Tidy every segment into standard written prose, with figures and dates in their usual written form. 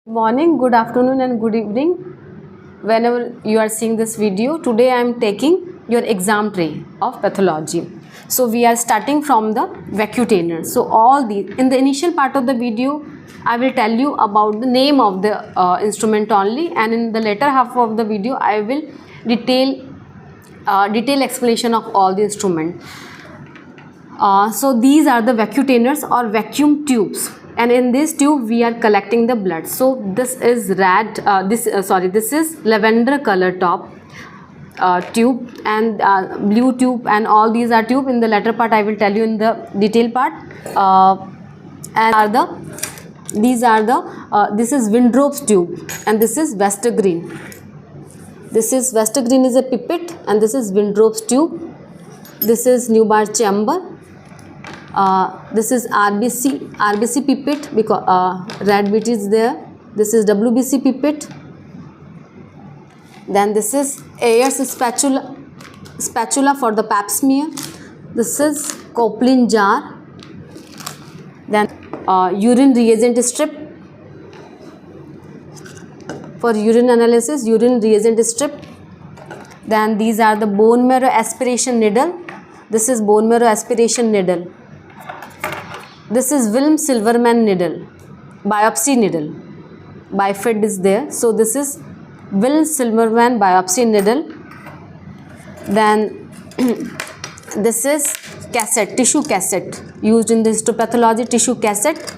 Morning, good afternoon and good evening whenever you are seeing this video. Today I am taking your exam tray of pathology. So we are starting from the vacutainer. So all the in the initial part of the video I will tell you about the name of the instrument only, and in the later half of the video I will detail explanation of all the instrument. So these are the vacutainers or vacuum tubes, and in this tube we are collecting the blood. So this is this is lavender color top tube, and blue tube, and all these are tube. In the latter part I will tell you in the detail part. This is Windrobe's tube, and this is Westergreen. Westergreen is a pipette, and this is Windrobe's tube. This is Neubauer chamber. This is RBC pipette, because red bit is there. This is WBC pipette. Then this is Ayer's spatula for the pap smear. This is Copeland jar. Then urine reagent strip for urine analysis, urine reagent strip. Then these are the bone marrow aspiration needle. This is bone marrow aspiration needle. This is Wilhelm Silverman needle, biopsy needle. Bifid is there. So this is Wilhelm Silverman biopsy needle. Then this is cassette, tissue cassette, used in the histopathology, tissue cassette.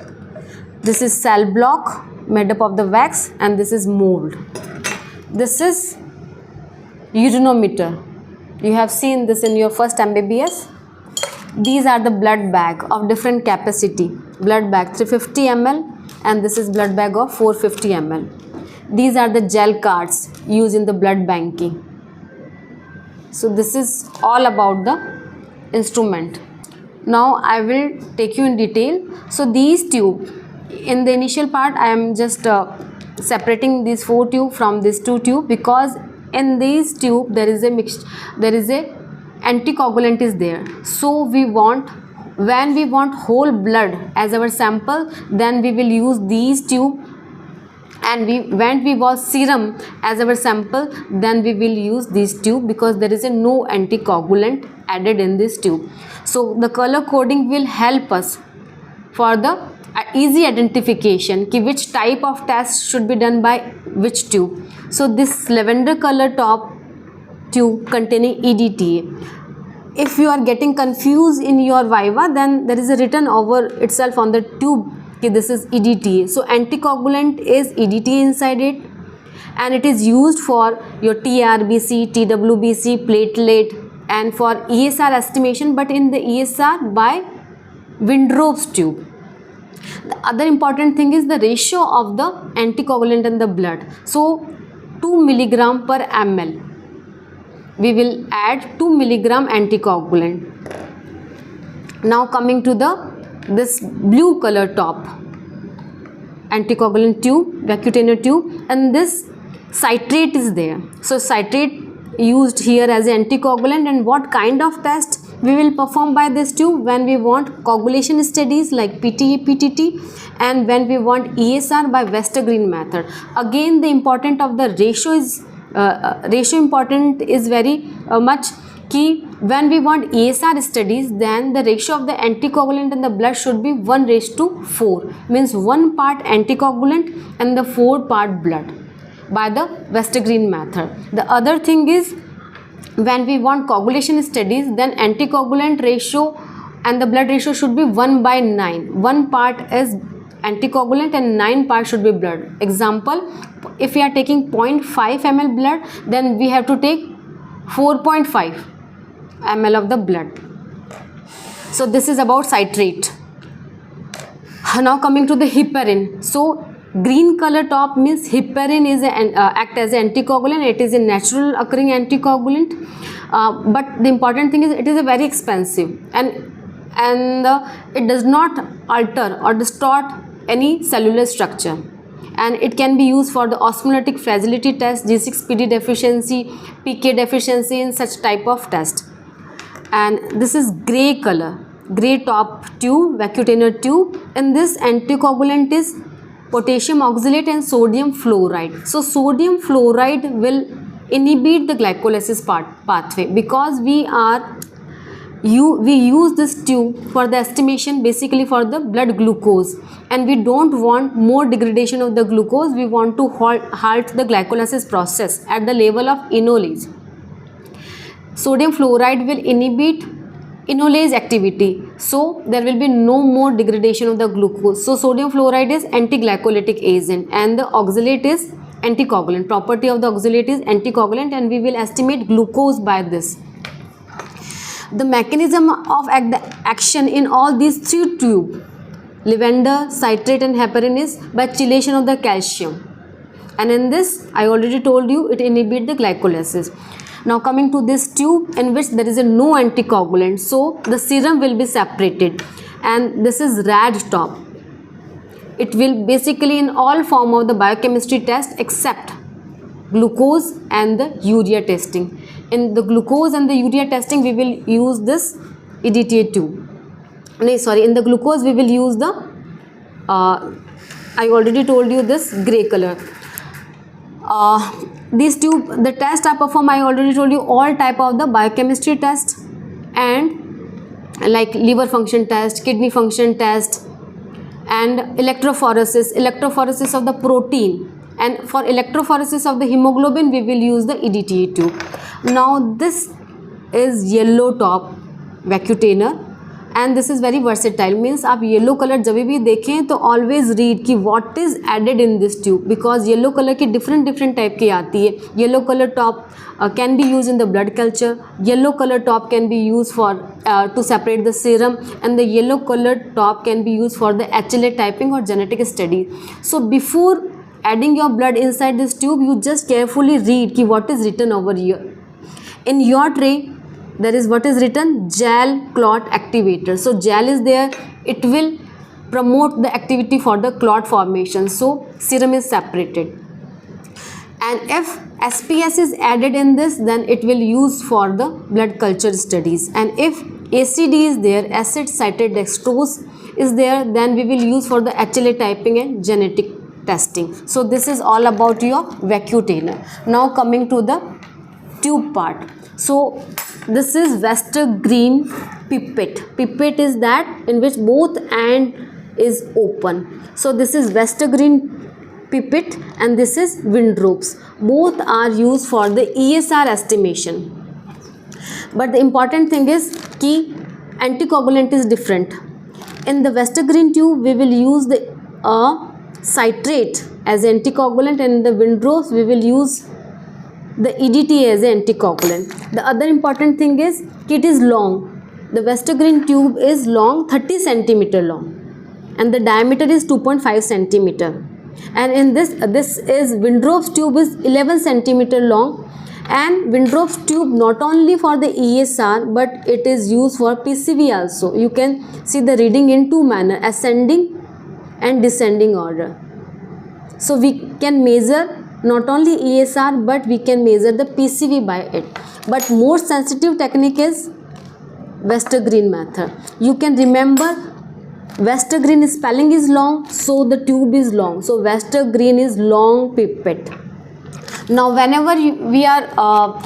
This is cell block made up of the wax, and this is mold. This is urinometer. You have seen this in your first MBBS. These are the blood bag of different capacity. Blood bag 350 ml, and this is blood bag of 450 ml. These are the gel cards used in the blood banking. So this is all about the instrument. Now I will take you in detail. So these tube, in the initial part I am just separating these 4 tube from this 2 tube, because in these tube there is a anticoagulant is there. So when we want whole blood as our sample, then we will use these tube, and when we want serum as our sample, then we will use this tube, because there is no anticoagulant added in this tube. So the color coding will help us for the easy identification ki which type of test should be done by which tube. So this lavender color top tube containing EDTA. If you are getting confused in your viva, then there is a written over itself on the tube कि this is EDTA. So anticoagulant is EDTA inside it, and it is used for your TRBC, TWBC, platelet, and for ESR estimation, but in the ESR by Windrobe's tube. The other important thing is the ratio of the anticoagulant in the blood. So 2 milligram per ml. We will add 2 milligram anticoagulant. Now coming to this blue color top anticoagulant tube, vacutainer tube, and this citrate is there. So citrate used here as an anticoagulant. And what kind of test we will perform by this tube? When we want coagulation studies like PTA, PTT, and when we want ESR by Westergreen method. Again, the important of the ratio is important is very much key. When we want ESR studies, then the ratio of the anticoagulant in the blood should be 1:4, means 1 part anticoagulant and the 4 part blood by the Westergreen method. The other thing is, when we want coagulation studies, then anticoagulant ratio and the blood ratio should be 1/9. 1 part is anticoagulant and 9 parts should be blood. Example, if we are taking 0.5 ml blood, then we have to take 4.5 ml of the blood. So this is about citrate. Now coming to the heparin. So green color top means heparin is act as an anticoagulant. It is a natural occurring anticoagulant, but the important thing is it is a very expensive, and it does not alter or distort any cellular structure, and it can be used for the osmotic fragility test, G6PD deficiency, PK deficiency, in such type of test. And this is gray color, gray top tube, vacutainer tube. In this, anticoagulant is potassium oxalate and sodium fluoride. So sodium fluoride will inhibit the glycolysis pathway, because we use this tube for the estimation, basically for the blood glucose, and we don't want more degradation of the glucose. We want to halt the glycolysis process at the level of enolase. Sodium fluoride will inhibit enolase activity, so there will be no more degradation of the glucose. So sodium fluoride is anti-glycolytic agent and the oxalate is anticoagulant. Property of the oxalate is anticoagulant, and we will estimate glucose by this. The mechanism of action in all these three tubes, lavender, citrate and heparin, is by chelation of the calcium, and in this I already told you it inhibits the glycolysis. Now coming to this tube in which there is no anticoagulant, so the serum will be separated, and this is rad top. It will basically in all form of the biochemistry test except glucose and the urea testing. In the glucose and the urea testing we will use this EDTA tube. In the glucose we will use the I already told you this gray color. These tube, the test I perform, I already told you all type of the biochemistry test, and like liver function test, kidney function test, and electrophoresis of the protein, and for electrophoresis of the hemoglobin we will use the EDTA tube. Now this is yellow top Vacutainer, and this is very versatile, means आप yellow colour जब भी देखें तो always read कि what is added in this tube, because yellow colour की different type की आती है. Yellow colour top can be used in the blood culture, yellow color top can be used for to separate the serum, and the yellow color top can be used for the HLA typing or genetic study. So before adding your blood inside this tube, you just carefully read ki what is written over here. In your tray there is what is written, gel clot activator. So gel is there, it will promote the activity for the clot formation, so serum is separated. And if SPS is added in this, then it will use for the blood culture studies. And if ACD is there, acid citrate dextrose is there, then we will use for the HLA typing and genetic testing. So this is all about your Vacutainer. Now coming to the tube part. So this is Westergreen pipette. Pipette is that in which both end is open. So this is Westergreen pipette and this is Winthrop's. Both are used for the ESR estimation. But the important thing is कि anticoagulant is different. In the Westergreen tube we will use the citrate as anticoagulant, and in the Winthrop's we will use the EDTA as an anticoagulant. The other important thing is it is long. The Westergreen tube is long, 30 centimeter long, and the diameter is 2.5 centimeter. And in this is Winthrop's tube is 11 centimeter long, and Winthrop's tube not only for the ESR but it is used for PCV also. You can see the reading in two manner, ascending and descending order. So we can measure not only ESR but we can measure the PCV by it. But more sensitive technique is Westergreen method. You can remember Westergreen spelling is long, so the tube is long. So Westergreen is long pipette. Now whenever we are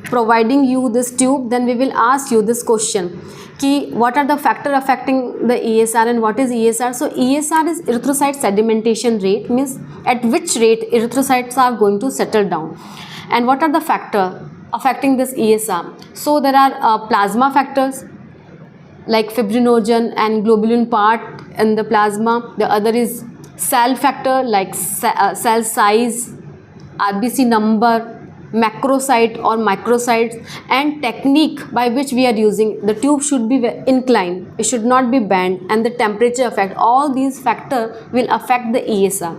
providing you this tube, then we will ask you this question कि what are the factor affecting the ESR and what is ESR. So ESR is erythrocyte sedimentation rate, means at which rate erythrocytes are going to settle down. And what are the factor affecting this ESR? So there are plasma factors like fibrinogen and globulin part in the plasma. The other is cell factor like cell size, RBC number, macrocyte or microcytes, and technique by which we are using. The tube should be inclined, it should not be bent, and the temperature effect. All these factors will affect the ESR.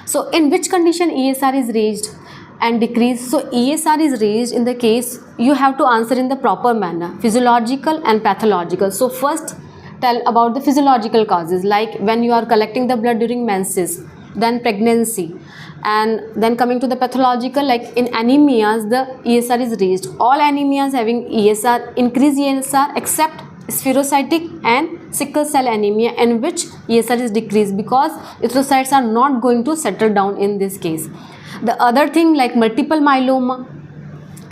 So in which condition ESR is raised and decreased? So ESR is raised in the case you have to answer in the proper manner, physiological and pathological. So first tell about the physiological causes, like when you are collecting the blood during menses, then pregnancy, and then coming to the pathological, like in anemias the ESR is raised. All anemias having ESR, increased ESR except spherocytic and sickle cell anemia, in which ESR is decreased because erythrocytes are not going to settle down in this case. The other thing like multiple myeloma,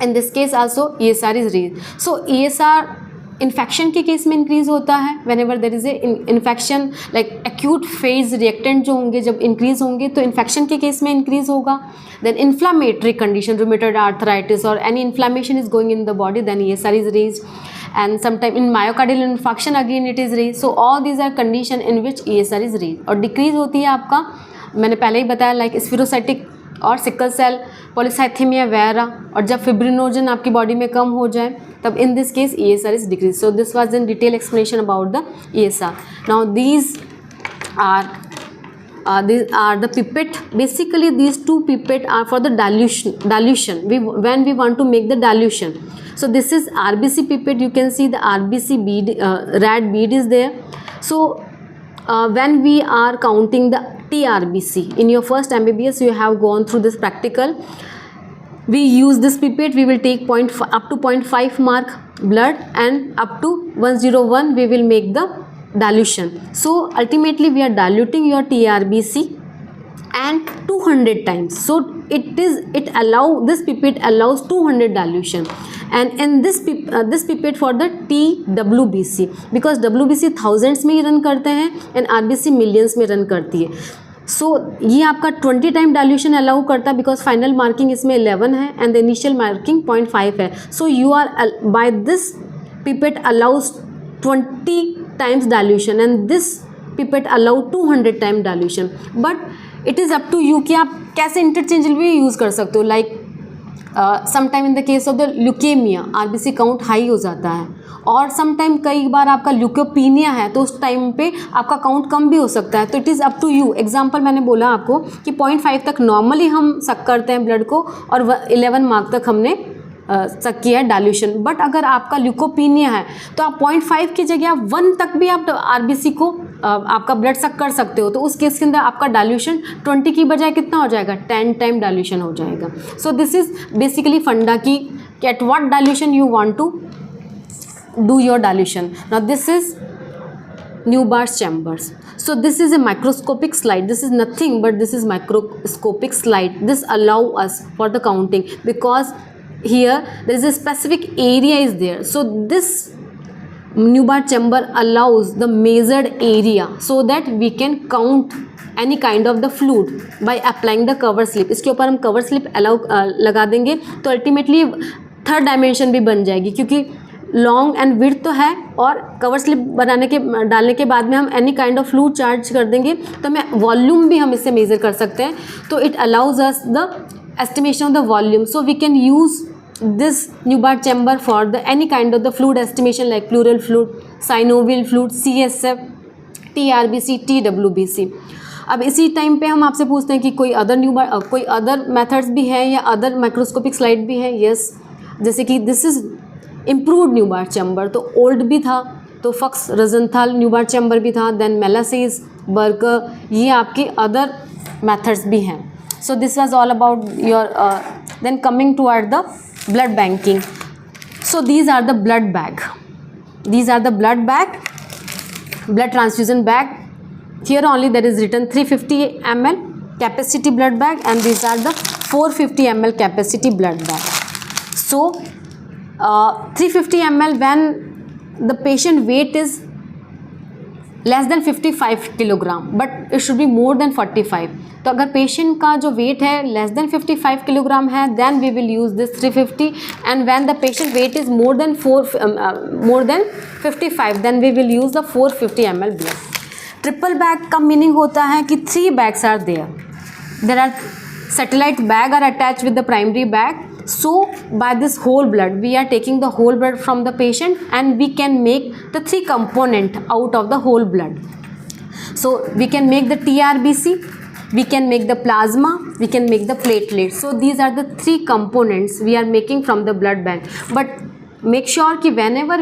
in this case also ESR is raised. So ESR infection के case में increase होता है when ever there is a infection, like acute phase reactant जो होंगे जब increase होंगे तो infection के केस में इंक्रीज होगा. Then inflammatory condition, rheumatoid arthritis और any inflammation is going in the body, then ESR is raised. and sometime in myocardial infarction again it is raised. So all these are condition in which ESR is raised. और decrease होती है आपका, मैंने पहले ही बताया, like स्फीरोसाइटिक और sickle cell, polycythaemia vera, और जब फिब्रिनोजन आपकी बॉडी में कम हो जाए तब in this case ESR is decreased. So this was in detail explanation about the ESR. Now these are the pipette. Basically these two pipette are for the dilution. When we want to make the dilution. So this is RBC pipette. You can see the RBC bead, red bead is there. So when we are counting the TRBC in your first MBBS, you have gone through this practical. We use this pipette. We will take up to 0.5 mark blood, and up to 101 we will make the dilution. So ultimately we are diluting your TRBC and 200 times. So this pipette allows 200 dilution, and in this pipette for the TWBC, because WBC thousands में ही run करते हैं and RBC millions में run करती है. So ये आपका 20 time dilution allow करता है बिकॉज फाइनल मार्किंग इसमें 11 है एंड द इनिशियल मार्किंग 0.5 है. So you are by this pipette allows 20 times dilution and this pipette allow 200 time dilution. But it is up to you कि आप कैसे interchangeably use कर सकते हो. Like sometime in the case of the leukaemia RBC count high हो जाता है, और समटाइम कई बार आपका ल्यूकोपीनिया है तो उस टाइम पे आपका काउंट कम भी हो सकता है. तो it is up to you. Example मैंने बोला आपको कि 0.5 तक नॉर्मली हम सक करते हैं ब्लड को, और 11 मार्क तक हमने सक किया है डाइल्यूशन. बट अगर आपका ल्यूकोपीनिया है तो आप 0.5 की जगह 1 तक भी आप RBC को आपका ब्लड सक कर सकते हो. तो उस केस के अंदर आपका डाइल्यूशन 20 की बजाय कितना हो जाएगा, 10 टाइम डाइल्यूशन हो जाएगा. सो दिस इज़ बेसिकली फंडा की at what dilution you want to do your dilution. Now this is Newbar's chambers. So this is a microscopic slide. This is nothing but this is microscopic slide. This allow us for the counting because here there is a specific area is there. So this Newbar chamber allows the measured area so that we can count any kind of the fluid by applying the cover slip. इसके ऊपर हम cover slip allow लगा देंगे तो ultimately third dimension भी बन जाएगी, क्योंकि लॉन्ग एंड विड्थ तो है, और कवर स्लिप डालने के बाद में हम any kind of fluid charge कर देंगे तो हमें वॉल्यूम भी हम इससे मेज़र कर सकते हैं. तो it allows us the estimation of the volume. So we can use this Newbar chamber for the any kind of the fluid estimation like pleural fluid, synovial fluid, CSF, TRBC, TWBC. अब इसी time पे हम आपसे पूछते हैं कि कोई other methods भी है या अदर माइक्रोस्कोपिक स्लाइड भी है. यस, जैसे कि this is improved Neubauer chamber. तो ओल्ड भी था तो फक्स रजनथाल न्यूबार चैम्बर भी था, देन मेलासीज, बर्कर, ये आपके अदर मेथड्स भी हैं. So this was all about your. Then coming toward the blood banking. So these are the blood bag. These are the blood bag, blood transfusion bag. Here only there is written 350 ml capacity blood bag, and these are the 450 ml capacity blood bag. So 350 ml when the patient weight is less than 55 kilogram, but it should be more than 45. तो अगर patient का जो weight है less than 55 kilogram है, then we will use this 350, and when the patient weight is more than 55, then we will use the 450 ml blood. Triple bag का meaning होता है कि 3 bags are there are satellite bag are attached with the primary bag. So by this whole blood, we are taking the whole blood from the patient, and we can make the 3 component out of the whole blood. So we can make the TRBC, we can make the plasma, we can make the platelets. So these are the 3 components we are making from the blood bank. But make sure कि whenever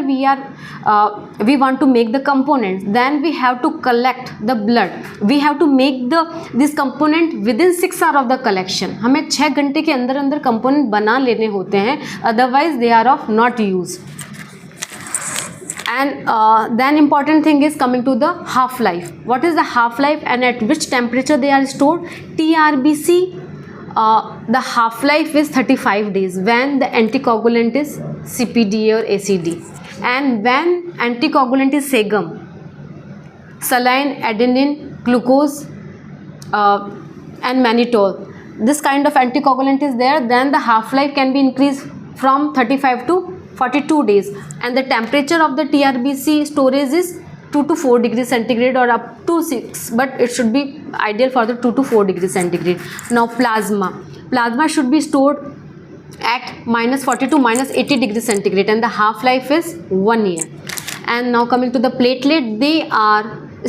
we want to make the components, then we have to collect the blood. We have to make this component within 6 hours of the collection. हमें 6 घंटे के अंदर अंदर component बना लेने होते हैं, otherwise they are of not use. And then important thing is coming to the half life. What is the half life and at which temperature they are stored? TRBC, the half life is 35 days when the anticoagulant is CPDA or ACD, and when anticoagulant is Segum, saline, adenine, glucose, and mannitol. This kind of anticoagulant is there, then the half life can be increased from 35 to 42 days, and the temperature of the TRBC storage is 2 to 4 degrees centigrade or up to 6, but it should be ideal for the 2 to 4 degrees centigrade. Now plasma should be stored at -40 to -80 degrees centigrade, and the half life is 1 year. And now coming to the platelet, they are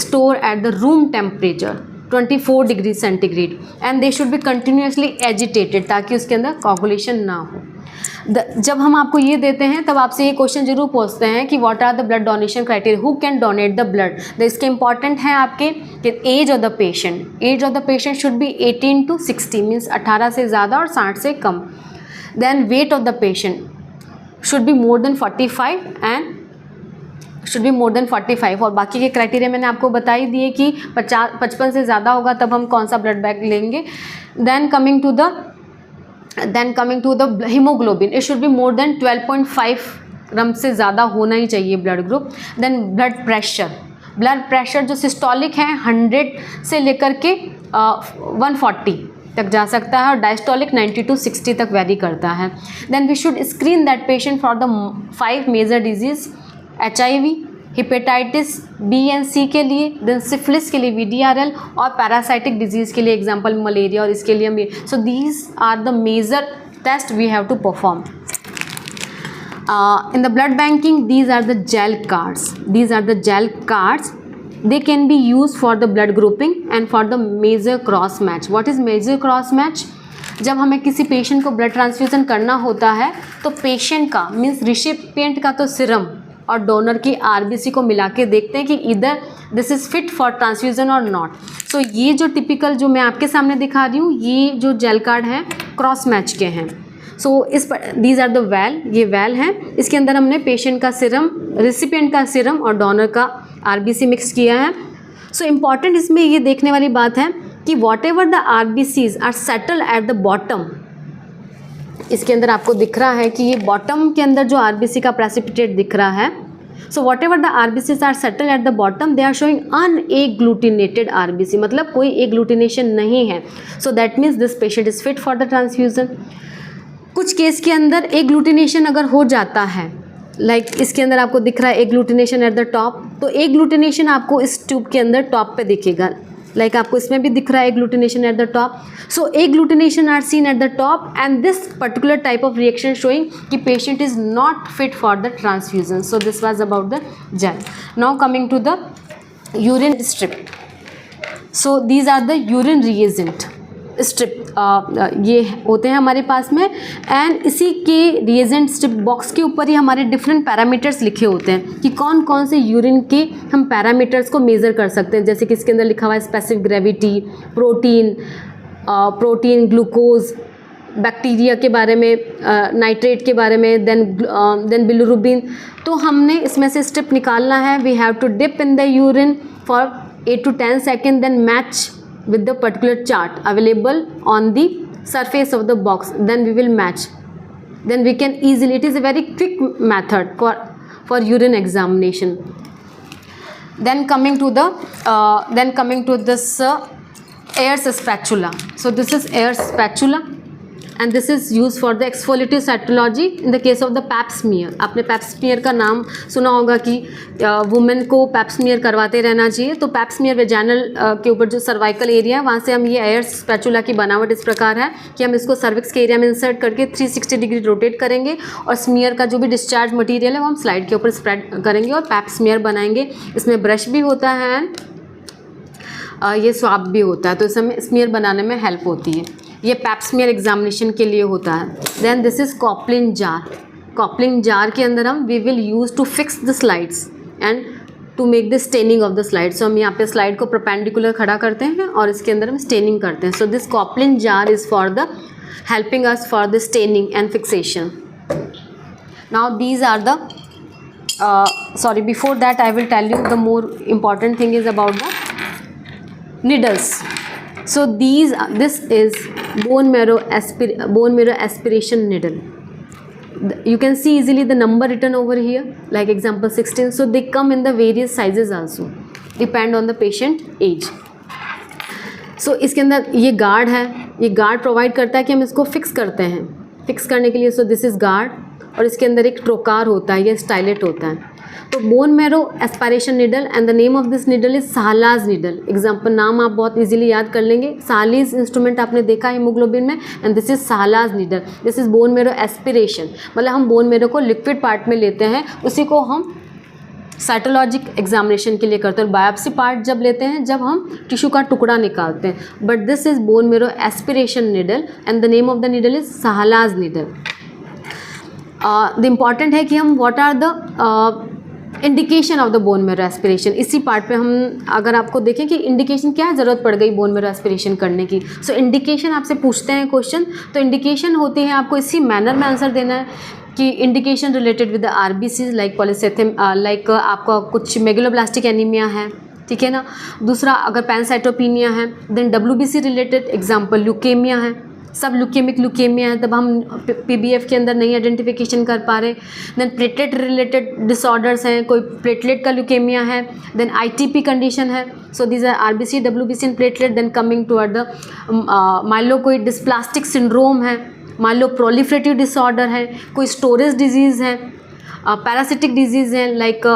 stored at the room temperature 24 degree centigrade, and they should be continuously agitated ताकि उसके अंदर coagulation ना हो. जब हम आपको ये देते हैं तब आपसे ये क्वेश्चन जरूर पूछते हैं कि what are the blood donation criteria, who can donate the blood. इसके इंपॉर्टेंट हैं आपके कि age of the patient should be 18 to 60 means 18 से ज़्यादा और 60 से कम. Then weight of the patient should be more than 45 and should be more than 45. और बाकी के क्राइटेरिया मैंने आपको बता ही दिए कि 55 से ज़्यादा होगा तब हम कौन सा ब्लड बैंक लेंगे. Then coming to the haemoglobin, it should be more than 12.5 gram से ज़्यादा होना ही चाहिए blood group. Then blood pressure जो सिस्टोलिक है 100 से लेकर के 140 तक जा सकता है और डायस्टोलिक 90 to 60 तक वेरी करता है. Then we should screen that patient for the 5 major diseases, HIV, hepatitis B and C के लिए, देन सिफिलिस के लिए VDRL और पैरासाइटिक डिजीज़ के लिए एग्जांपल मलेरिया और इसके लिए. So these are the major test we have to perform. In the blood banking, these are the gel cards. They can be used for the blood grouping and for the major cross match. What is major cross match? जब हमें किसी patient को blood transfusion करना होता है तो patient का means recipient का तो सीरम और डोनर की RBC को मिला के देखते हैं कि इधर this is fit for transfusion और नॉट. सो ये जो टिपिकल जो मैं आपके सामने दिखा रही हूँ ये जो जेल कार्ड हैं क्रॉस मैच के हैं. सो इस पर दीज आर द वैल, ये वैल हैं. इसके अंदर हमने पेशेंट का सीरम, रिसिपिएंट का सीरम और डोनर का RBC मिक्स किया है. सो इम्पॉर्टेंट इसमें ये देखने वाली बात है कि whatever the RBCs are settle at the bottom. इसके अंदर आपको दिख रहा है कि ये बॉटम के अंदर जो RBC का प्रेसिपिटेट दिख रहा है. So whatever the RBCs are settle at the bottom they are showing unagglutinated RBC, मतलब कोई एग्लूटिनेशन नहीं है. So that means this patient is fit for the transfusion. कुछ केस के अंदर एग्लूटिनेशन अगर हो जाता है, लाइक इसके अंदर आपको दिख रहा है एग्लूटिनेशन एट द टॉप, तो एग्लूटिनेशन आपको इस ट्यूब के अंदर टॉप पे दिखेगा. लाइक आपको इसमें भी दिख रहा है agglutination at the top. So agglutination are seen at the top and this particular type of reaction showing कि patient is not fit for the transfusion. So this was about the gel. Now coming to the urine strip. So these are the urine reagent strip, ये होते हैं हमारे पास में. And इसी के reagent strip box के ऊपर ही हमारे डिफरेंट पैरामीटर्स लिखे होते हैं कि कौन कौन से यूरिन के हम पैरामीटर्स को मेज़र कर सकते हैं. जैसे कि इसके अंदर लिखा हुआ है specific gravity, protein, glucose, bacteria के बारे में, नाइट्रेट के बारे में, देन बिलिरुबिन. तो हमने इसमें से स्ट्रिप निकालना है. We have to dip in the urine for 8 to 10 seconds, then match with the particular chart available on the surface of the box. Then we will match. Then we can easily, it is a very quick method for urine examination. Then coming to this Ayer's spatula. So this is Ayer's spatula and this is used for the exfoliative cytology in the case of the pap smear. आपने pap smear का नाम सुना होगा कि women को pap smear करवाते रहना चाहिए. तो pap smear वेजाइनल के ऊपर जो सर्वाइकल एरिया है वहाँ से हम ये Ayer's spatula की बनावट इस प्रकार है कि हम इसको सर्विक्स के एरिया में इंसर्ट करके 360 डिग्री रोटेट करेंगे और स्मीयर का जो भी डिस्चार्ज मटीरियल है वो हम स्लाइड के ऊपर स्प्रेड करेंगे और पैप स्मीयर बनाएंगे. इसमें ब्रश भी होता है, ये स्वाब भी होता है, तो इस हमें स्मीयर बनाने में हेल्प होती है. ये पैप स्मीयर एग्जामिनेशन के लिए होता है. Then this is Coplin jar के अंदर हम we will use to fix the slides and to make the staining of the slide. So हम यहाँ पे स्लाइड को परपेंडिकुलर खड़ा करते हैं और इसके अंदर हम स्टेनिंग करते हैं. So this Coplin jar is for the helping us for the staining and fixation. Now these are the sorry, before that I will tell you the more important thing is about the needles. So this is bone marrow aspiration needle. You can see easily the number written over here, like example 16. So they come in the various sizes also, depend on the patient age. So इसके अंदर ये guard है, ये guard provide करता है कि हम इसको फिक्स करते हैं, फिक्स करने के लिए. सो दिस इज़ गार्ड, और इसके अंदर एक ट्रोकार होता है, ये स्टाइलेट होता है. तो bone marrow aspiration needle and the name of this needle is Salah's needle. Example नाम आप बहुत इजीली याद कर लेंगे. साहलीज इंस्ट्रूमेंट आपने देखा हीमोग्लोबिन में, and this is Salah's needle. This is bone marrow aspiration, मतलब हम बोन मैरो को लिक्विड पार्ट में लेते हैं, उसी को हम साइटोलॉजिक एग्जामिनेशन के लिए करते हैं. बायोप्सी पार्ट जब लेते हैं, जब हम टिश्यू का टुकड़ा निकालते हैं. But this is bone marrow aspiration needle and the name of the needle is Salah's needle. The important है कि हम what are the indication of the bone marrow aspiration. इसी पार्ट पे हम अगर आपको देखें कि इंडिकेशन क्या ज़रूरत पड़ गई बोन मैरो एस्पिरेशन करने की. सो इंडिकेशन आपसे पूछते हैं क्वेश्चन, तो इंडिकेशन होती है, आपको इसी मैनर में आंसर देना है कि indication related with the RBCs like polycythemia, like आपका कुछ मेगलोब्लास्टिक एनीमिया है, ठीक है ना. दूसरा अगर पैनसाइटोपिनिया है, then WBC related, example leukaemia है, सब ल्यूकेमिक ल्यूकेमिया है, तब हम पीबीएफ के अंदर नहीं आइडेंटिफिकेशन कर पा रहे. देन प्लेटलेट रिलेटेड डिसऑर्डर्स हैं, कोई प्लेटलेट का ल्यूकेमिया है, देन आईटीपी कंडीशन है. So these are RBC, WBC and platelet. Then coming toward the myeloid dysplastic syndrome है, माइलो प्रोलिफरेटिव डिसऑर्डर है, कोई स्टोरेज डिजीज़ है, पैरासिटिक डिजीज़ हैं like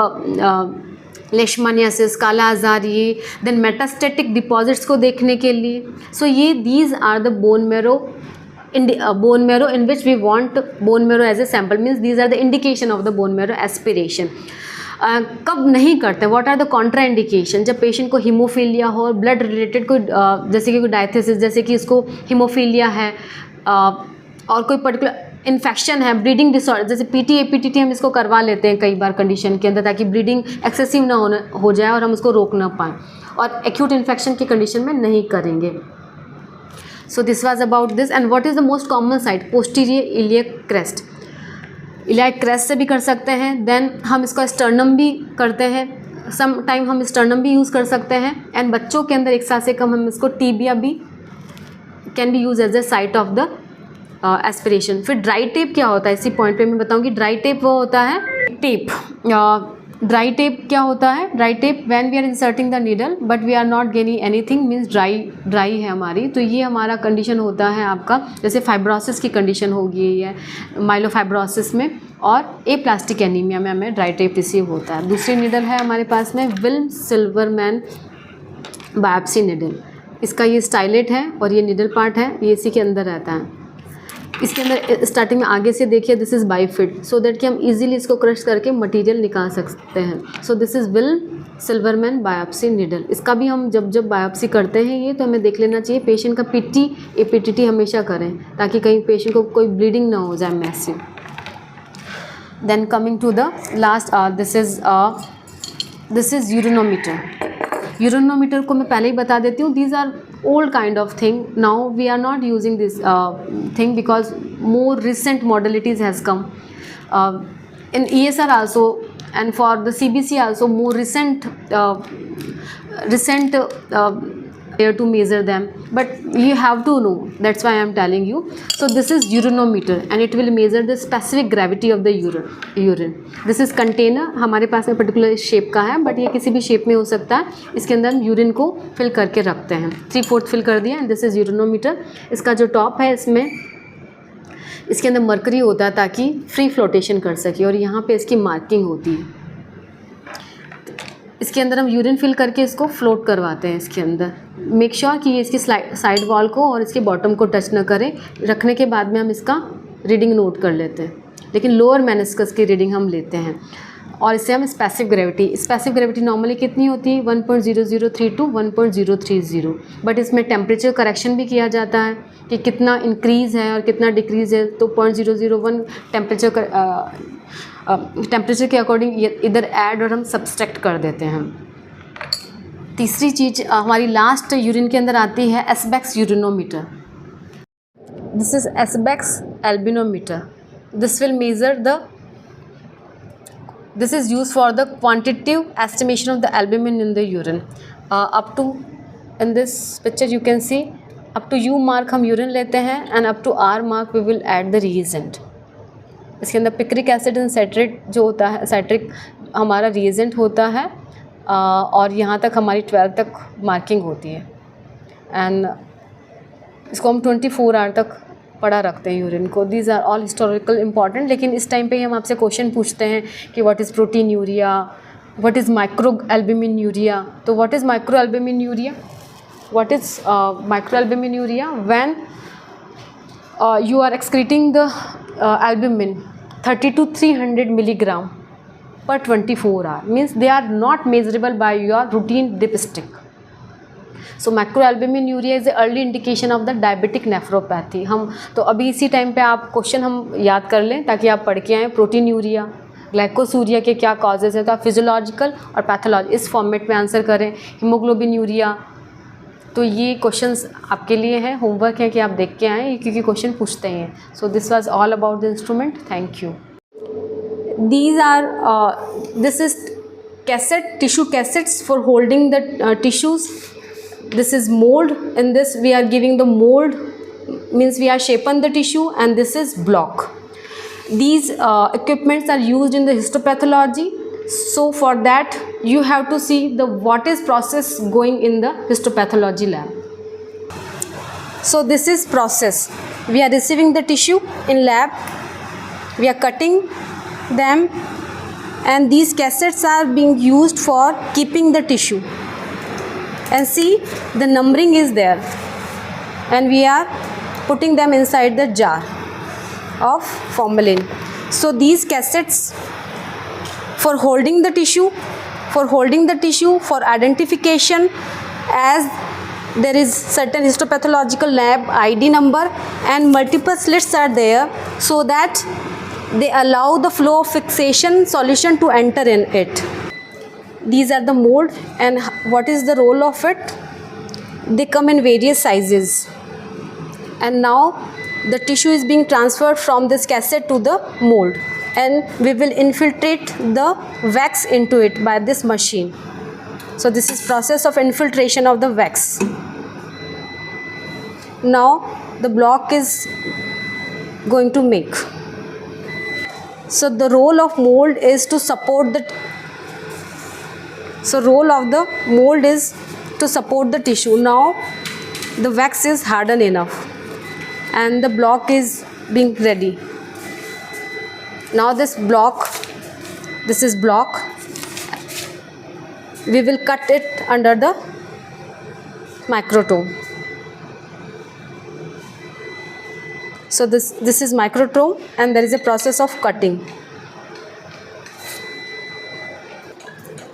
leishmaniasis, kala azar. Then metastatic deposits को देखने के लिए. सो ये these are the bone marrow in which we want bone marrow as a sample, means these are the indication of the bone marrow aspiration. कब नहीं करते, what are the contraindication? जब patient को haemophilia हो, blood related कोई जैसे कि कोई डायथिसिस, जैसे कि इसको हीमोफीलिया है, और कोई पर्टिकुलर इन्फेक्शन है, ब्लीडिंग डिसऑर्डर, जैसे पीटी एपीटीटी हम इसको करवा लेते हैं कई बार कंडीशन के अंदर, ताकि ब्लीडिंग एक्सेसिव ना हो जाए और हम उसको रोक ना पाएँ, और एक्यूट इन्फेक्शन की कंडीशन में नहीं करेंगे. सो this was about this. And what is the most common site? Posterior iliac crest. Iliac crest से भी कर सकते हैं. देन हम इसका स्टर्नम भी करते हैं, सम टाइम हम स्टर्नम भी यूज़ कर सकते हैं. एंड बच्चों के अंदर एक साल से कम हम इसको टीबिया भी can be use as a site of the aspiration. फिर ड्राई टेप क्या होता है, इसी पॉइंट पे मैं बताऊंगी. ड्राई टेप वो होता है टेप. ड्राई टेप क्या होता है? Dry tap when we are inserting the needle but we are not gaining anything, means dry है हमारी. तो ये हमारा कंडीशन होता है आपका, जैसे फाइब्रोसिस की कंडीशन होगी है माइलोफाइब्रोसिस में, और ए प्लास्टिक एनीमिया में हमें ड्राई टेप रिसीव होता है. दूसरी नीडल है हमारे पास में विल्म सिल्वरमैन बायोप्सी नीडल. इसका ये स्टाइलेट है और ये नीडल पार्ट है, ये इसी के अंदर रहता है. इसके अंदर स्टार्टिंग में आगे से देखिए, दिस इज़ बाईफिट, सो दैट कि हम इजीली इसको क्रश करके मटेरियल निकाल सकते हैं. So this is Vim Silverman biopsy needle. इसका भी हम जब बायोप्सी करते हैं ये, तो हमें देख लेना चाहिए पेशेंट का पीटी एपीटीटी हमेशा करें, ताकि कहीं पेशेंट को कोई ब्लीडिंग ना हो जाए massive. Then coming to the last, this is urinometer. Urinometer को मैं पहले ही बता देती हूँ, these are old kind of thing. Now we are not using this thing because more recent modalities has come in ESR also, and for the CBC also more recent to measure them, but you have to know, that's why I am telling you. So this is urinometer and it will measure the specific gravity of the urine. This is container, हमारे पास में particular shape का है, but ये किसी भी shape में हो सकता है. इसके अंदर हम यूरिन को फिल करके रखते हैं. 3/4 फिल कर दिया. And this is urinometer. इसका जो टॉप है, इसमें इसके अंदर मरकरी होता है ताकि फ्री फ्लोटेशन कर सके, और यहाँ पे इसकी मार्किंग होती है. इसके अंदर हम यूरिन फिल करके इसको फ्लोट करवाते हैं इसके अंदर. मेक श्योर कि ये इसकी साइड वॉल को और इसके बॉटम को टच न करे. रखने के बाद में हम इसका रीडिंग नोट कर लेते हैं, लेकिन लोअर मेनिस्कस की रीडिंग हम लेते हैं. और इससे हम स्पेसिफिक ग्रेविटी नॉर्मली कितनी होती है? 1.003 to 1.030. बट इसमें टेम्परेचर करेक्शन भी किया जाता है कि कितना इंक्रीज़ है और कितना डिक्रीज़ है. तो 0.001 टेम्परेचर के अकॉर्डिंग इधर ऐड और हम सब्सट्रैक्ट कर देते हैं. तीसरी चीज़ हमारी लास्ट यूरिन के अंदर आती है Esbach's urinometer. This is Esbach's albuminometer. This will measure the This is used for the quantitative estimation of the albumin in the urine. Up to, in this picture you can see, up to U mark हम urine लेते हैं and up to R mark we will add the reagent. इसके अंदर picric acid and citrate जो होता है, citric हमारा reagent होता है, और यहाँ तक हमारी 12 तक मार्किंग होती है। एंड इसको हम 24 आवर तक पढ़ा रखते हैं यूरिन को। These are all historical important. लेकिन इस टाइम पे ही हम आपसे क्वेश्चन पूछते हैं कि what is proteinuria, what is micro albuminuria. तो what is micro albuminuria? What is micro albuminuria? When you are excreting the albumin 30 to 300 milligram per 24 hour, means they are not measurable by your routine dipstick. So macroalbuminuria is the early indication of the diabetic nephropathy. हम तो अभी इसी time पे आप question हम याद कर लें ताकि आप पढ़ के आएँ। प्रोटीन यूरिया, ग्लाइकोसूरिया के क्या कॉजेज़ हैं, तो आप फिजियोलॉजिकल और पैथोलॉजी इस फॉर्मेट में आंसर करें। हीमोग्लोबिन यूरिया, तो ये क्वेश्चंस आपके लिए हैं, होमवर्क है कि आप देख के आएँ क्योंकि क्वेश्चन पूछते ही हैं। So this was all about the instrument. Thank you. These are this is cassette, tissue cassettes for holding the tissues. This is mold. In this we are giving the mold, means we are shaping the tissue, and this is block. These equipments are used in the histopathology. So for that you have to see the what is process going in the histopathology lab. So this is process. We are receiving the tissue in lab. We are cutting them, and these cassettes are being used for keeping the tissue. And see, the numbering is there, and we are putting them inside the jar of formalin. So these cassettes for holding the tissue, for identification, as there is certain histopathological lab ID number and multiple slits are there, so that they allow the flow of fixation solution to enter in it. These are the mold, and what is the role of it? They come in various sizes, and now the tissue is being transferred from this cassette to the mold, and we will infiltrate the wax into it by this machine. So this is process of infiltration of the wax. Now the block is going to make. So the role of mold is to support the tissue. Now the wax is hardened enough and the block is being ready. Now this is block. We will cut it under the microtome. So this is microtome, and there is a process of cutting.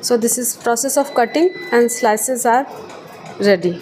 So this is process of cutting, and slices are ready.